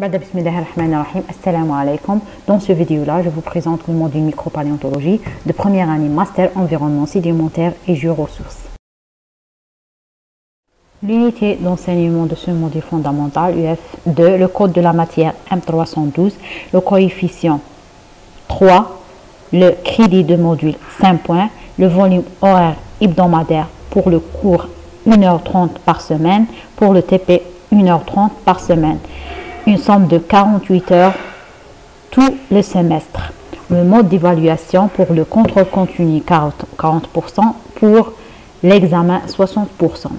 Bismillahirrahmanirrahim. Assalamu alaikum. Dans ce vidéo-là, je vous présente le module micropaléontologie de première année master environnement sédimentaire et géoressources. L'unité d'enseignement de ce module fondamental UF2, le code de la matière M312, le coefficient 3, le crédit de module 5 points, le volume horaire hebdomadaire pour le cours 1h30 par semaine, pour le TP 1h30 par semaine. Une somme de 48 heures tout le semestre. Le mode d'évaluation pour le contrôle continu 40%, pour l'examen 60%.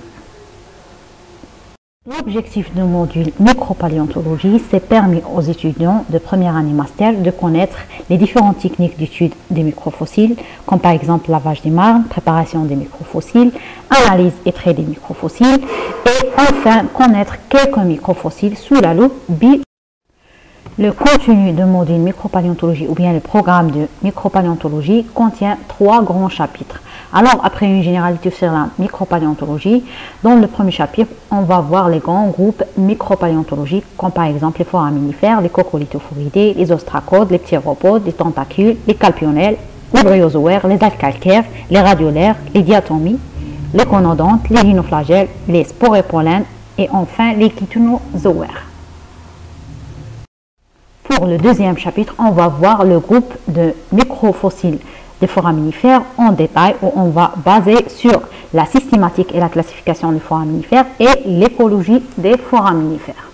L'objectif du module micropaléontologie, c'est permis aux étudiants de première année master de connaître les différentes techniques d'étude des microfossiles, comme par exemple lavage des marnes, préparation des microfossiles, analyse et trait des microfossiles, et enfin connaître quelques microfossiles sous la loupe bi. Le contenu du module micropaléontologie ou bien le programme de micropaléontologie contient 3 grands chapitres. Alors, après une généralité sur la micropaléontologie, dans le premier chapitre, on va voir les grands groupes micropaléontologiques, comme par exemple les foraminifères, les coccolithophoridés, les ostracodes, les ptéropodes, les tentacules, les calpionelles, les bryozoaires, les alcalcaires, les radiolaires, les diatomies, les conodontes, les rhinoflagelles, les sporopollen et enfin les chitinozoaires. Pour le deuxième chapitre, on va voir le groupe de microfossiles des foraminifères en détail, où on va baser sur la systématique et la classification des foraminifères et l'écologie des foraminifères.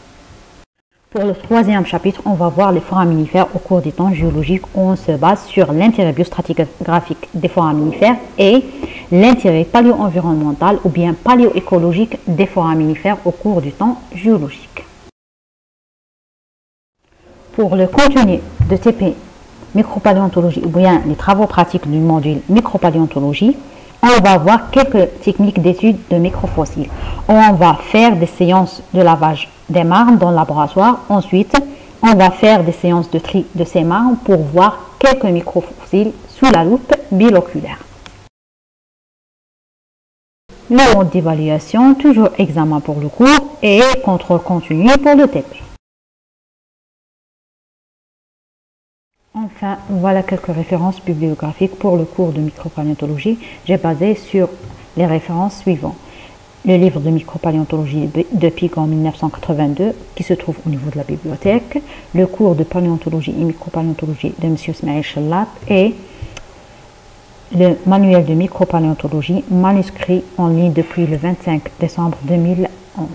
Pour le troisième chapitre, on va voir les foraminifères au cours des temps géologiques, où on se base sur l'intérêt biostratigraphique des foraminifères et l'intérêt paléo-environnemental ou bien paléoécologique des foraminifères au cours du temps géologique. Pour le contenu de TP micropaléontologie ou bien les travaux pratiques du module micropaléontologie, on va voir quelques techniques d'étude de microfossiles. On va faire des séances de lavage des marnes dans le laboratoire. Ensuite, on va faire des séances de tri de ces marnes pour voir quelques microfossiles sous la loupe biloculaire. Le mode d'évaluation, toujours examen pour le cours et contrôle continu pour le TP. Enfin, voilà quelques références bibliographiques pour le cours de micropaléontologie. J'ai basé sur les références suivantes. Le livre de micropaléontologie de Pig en 1982, qui se trouve au niveau de la bibliothèque. Le cours de paléontologie et micropaléontologie de M. Smaïl Challat et le manuel de micropaléontologie manuscrit en ligne depuis le 25 décembre 2011.